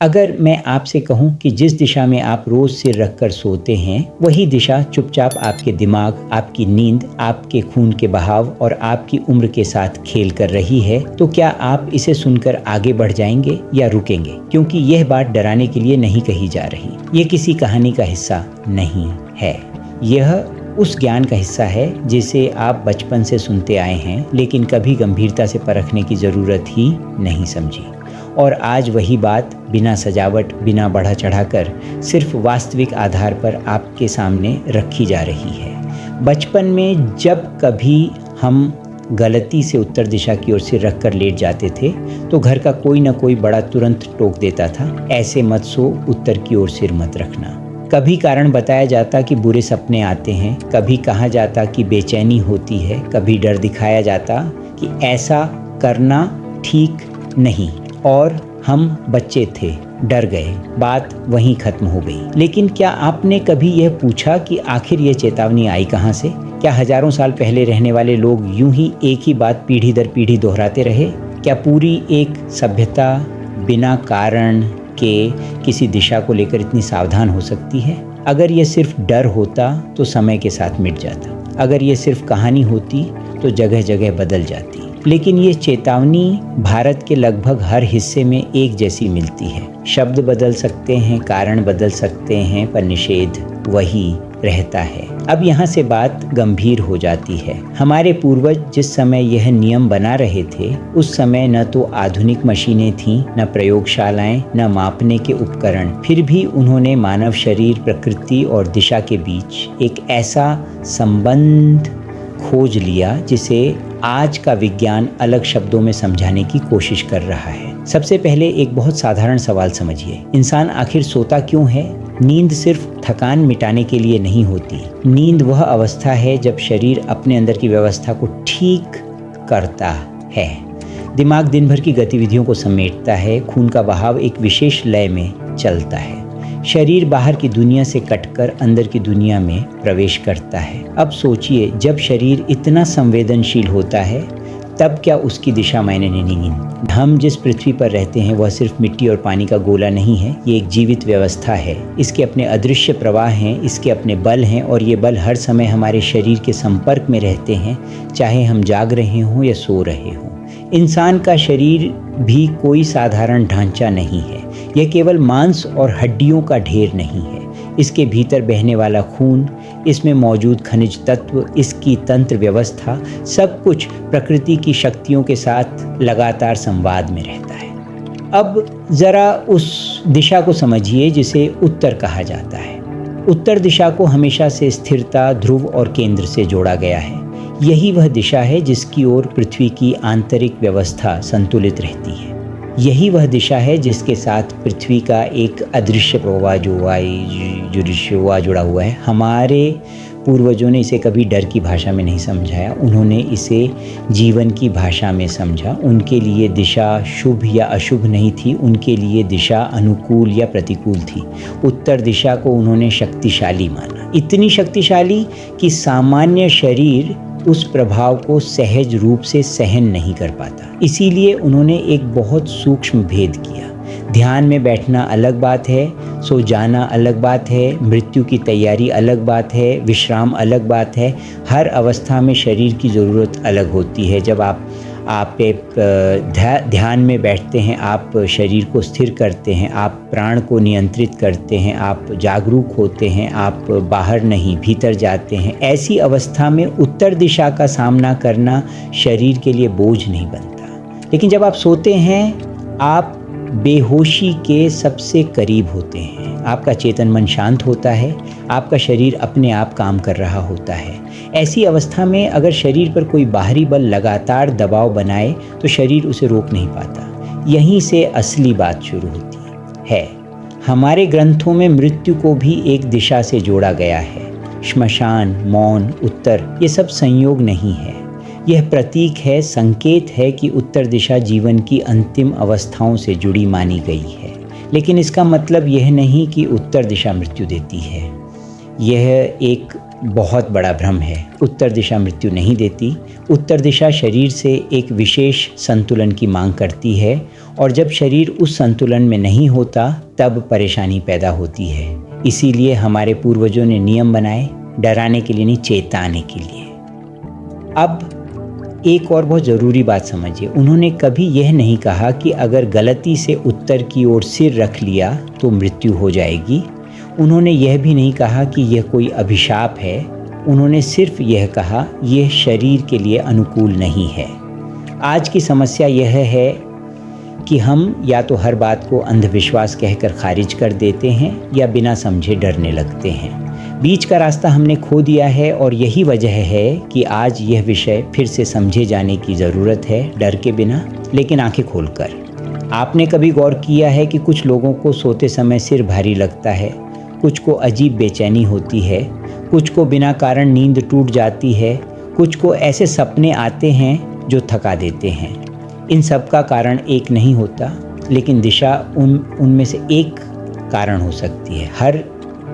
अगर मैं आपसे कहूं कि जिस दिशा में आप रोज सिर रखकर सोते हैं वही दिशा चुपचाप आपके दिमाग, आपकी नींद, आपके खून के बहाव और आपकी उम्र के साथ खेल कर रही है, तो क्या आप इसे सुनकर आगे बढ़ जाएंगे या रुकेंगे? क्योंकि यह बात डराने के लिए नहीं कही जा रही, ये किसी कहानी का हिस्सा नहीं है। यह उस ज्ञान का हिस्सा है जिसे आप बचपन से सुनते आए हैं, लेकिन कभी गंभीरता से परखने की ज़रूरत ही नहीं समझी। और आज वही बात बिना सजावट, बिना बढ़ा चढ़ाकर, सिर्फ वास्तविक आधार पर आपके सामने रखी जा रही है। बचपन में जब कभी हम गलती से उत्तर दिशा की ओर सिर रखकर लेट जाते थे तो घर का कोई ना कोई बड़ा तुरंत टोक देता था, ऐसे मत सो, उत्तर की ओर सिर मत रखना। कभी कारण बताया जाता कि बुरे सपने आते हैं, कभी कहा जाता कि बेचैनी होती है, कभी डर दिखाया जाता कि ऐसा करना ठीक नहीं, और हम बच्चे थे, डर गए, बात वहीं खत्म हो गई। लेकिन क्या आपने कभी यह पूछा कि आखिर ये चेतावनी आई कहाँ से? क्या हजारों साल पहले रहने वाले लोग यूं ही एक ही बात पीढ़ी दर पीढ़ी दोहराते रहे? क्या पूरी एक सभ्यता बिना कारण के किसी दिशा को लेकर इतनी सावधान हो सकती है? अगर यह सिर्फ डर होता तो समय के साथ मिट जाता, अगर यह सिर्फ कहानी होती तो जगह जगह बदल जाती। लेकिन ये चेतावनी भारत के लगभग हर हिस्से में एक जैसी मिलती है। शब्द बदल सकते हैं, कारण बदल सकते हैं, पर निषेध वही रहता है। अब यहाँ से बात गंभीर हो जाती है। हमारे पूर्वज जिस समय यह नियम बना रहे थे, उस समय न तो आधुनिक मशीनें थीं, न प्रयोगशालाएं, न मापने के उपकरण। फिर भी उन्होंने मानव शरीर, प्रकृति और दिशा के बीच एक ऐसा संबंध खोज लिया जिसे आज का विज्ञान अलग शब्दों में समझाने की कोशिश कर रहा है। सबसे पहले एक बहुत साधारण सवाल समझिए, इंसान आखिर सोता क्यों है? नींद सिर्फ थकान मिटाने के लिए नहीं होती। नींद वह अवस्था है जब शरीर अपने अंदर की व्यवस्था को ठीक करता है। दिमाग दिन भर की गतिविधियों को समेटता है, खून का बहाव एक विशेष लय में चलता है, शरीर बाहर की दुनिया से कटकर अंदर की दुनिया में प्रवेश करता है। अब सोचिए, जब शरीर इतना संवेदनशील होता है तब क्या उसकी दिशा मायने नहीं? हम जिस पृथ्वी पर रहते हैं वह सिर्फ मिट्टी और पानी का गोला नहीं है, ये एक जीवित व्यवस्था है। इसके अपने अदृश्य प्रवाह हैं, इसके अपने बल हैं, और ये बल हर समय हमारे शरीर के संपर्क में रहते हैं, चाहे हम जाग रहे हों या सो रहे हों। इंसान का शरीर भी कोई साधारण ढांचा नहीं है, यह केवल मांस और हड्डियों का ढेर नहीं है। इसके भीतर बहने वाला खून, इसमें मौजूद खनिज तत्व, इसकी तंत्र व्यवस्था, सब कुछ प्रकृति की शक्तियों के साथ लगातार संवाद में रहता है। अब जरा उस दिशा को समझिए जिसे उत्तर कहा जाता है। उत्तर दिशा को हमेशा से स्थिरता, ध्रुव और केंद्र से जोड़ा गया है। यही वह दिशा है जिसकी ओर पृथ्वी की आंतरिक व्यवस्था संतुलित रहती है। यही वह दिशा है जिसके साथ पृथ्वी का एक अदृश्य प्रवाह जुड़ा हुआ है। हमारे पूर्वजों ने इसे कभी डर की भाषा में नहीं समझाया, उन्होंने इसे जीवन की भाषा में समझा। उनके लिए दिशा शुभ या अशुभ नहीं थी, उनके लिए दिशा अनुकूल या प्रतिकूल थी। उत्तर दिशा को उन्होंने शक्तिशाली माना, इतनी शक्तिशाली कि सामान्य शरीर उस प्रभाव को सहज रूप से सहन नहीं कर पाता। इसीलिए उन्होंने एक बहुत सूक्ष्म भेद किया। ध्यान में बैठना अलग बात है, सो जाना अलग बात है, मृत्यु की तैयारी अलग बात है, विश्राम अलग बात है। हर अवस्था में शरीर की ज़रूरत अलग होती है। जब आप ध्यान में बैठते हैं, आप शरीर को स्थिर करते हैं, आप प्राण को नियंत्रित करते हैं, आप जागरूक होते हैं, आप बाहर नहीं भीतर जाते हैं। ऐसी अवस्था में उत्तर दिशा का सामना करना शरीर के लिए बोझ नहीं बनता। लेकिन जब आप सोते हैं, आप बेहोशी के सबसे करीब होते हैं। आपका चेतन मन शांत होता है, आपका शरीर अपने आप काम कर रहा होता है। ऐसी अवस्था में अगर शरीर पर कोई बाहरी बल लगातार दबाव बनाए तो शरीर उसे रोक नहीं पाता। यहीं से असली बात शुरू होती है। हमारे ग्रंथों में मृत्यु को भी एक दिशा से जोड़ा गया है। श्मशान, मौन, उत्तर, ये सब संयोग नहीं है। यह प्रतीक है, संकेत है कि उत्तर दिशा जीवन की अंतिम अवस्थाओं से जुड़ी मानी गई है। लेकिन इसका मतलब यह नहीं कि उत्तर दिशा मृत्यु देती है। यह एक बहुत बड़ा भ्रम है। उत्तर दिशा मृत्यु नहीं देती। उत्तर दिशा शरीर से एक विशेष संतुलन की मांग करती है और जब शरीर उस संतुलन में नहीं होता तब परेशानी पैदा होती है। इसीलिए हमारे पूर्वजों ने नियम बनाए, डराने के लिए नहीं, चेताने के लिए। अब एक और बहुत ज़रूरी बात समझिए, उन्होंने कभी यह नहीं कहा कि अगर गलती से उत्तर की ओर सिर रख लिया तो मृत्यु हो जाएगी। उन्होंने यह भी नहीं कहा कि यह कोई अभिशाप है। उन्होंने सिर्फ यह कहा यह शरीर के लिए अनुकूल नहीं है। आज की समस्या यह है कि हम या तो हर बात को अंधविश्वास कहकर खारिज कर देते हैं या बिना समझे डरने लगते हैं। बीच का रास्ता हमने खो दिया है और यही वजह है कि आज यह विषय फिर से समझे जाने की ज़रूरत है, डर के बिना लेकिन आंखें खोलकर। आपने कभी गौर किया है कि कुछ लोगों को सोते समय सिर भारी लगता है, कुछ को अजीब बेचैनी होती है, कुछ को बिना कारण नींद टूट जाती है, कुछ को ऐसे सपने आते हैं जो थका देते हैं। इन सब का कारण एक नहीं होता, लेकिन दिशा उनमें से एक कारण हो सकती है। हर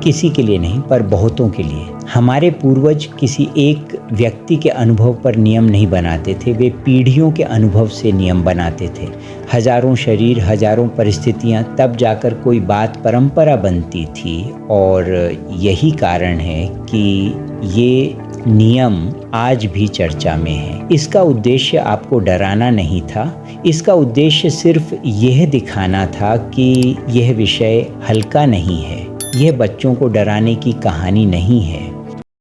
किसी के लिए नहीं, पर बहुतों के लिए। हमारे पूर्वज किसी एक व्यक्ति के अनुभव पर नियम नहीं बनाते थे, वे पीढ़ियों के अनुभव से नियम बनाते थे। हजारों शरीर, हजारों परिस्थितियां, तब जाकर कोई बात परंपरा बनती थी और यही कारण है कि ये नियम आज भी चर्चा में है। इसका उद्देश्य आपको डराना नहीं था, इसका उद्देश्य सिर्फ यह दिखाना था कि यह विषय हल्का नहीं है। यह बच्चों को डराने की कहानी नहीं है।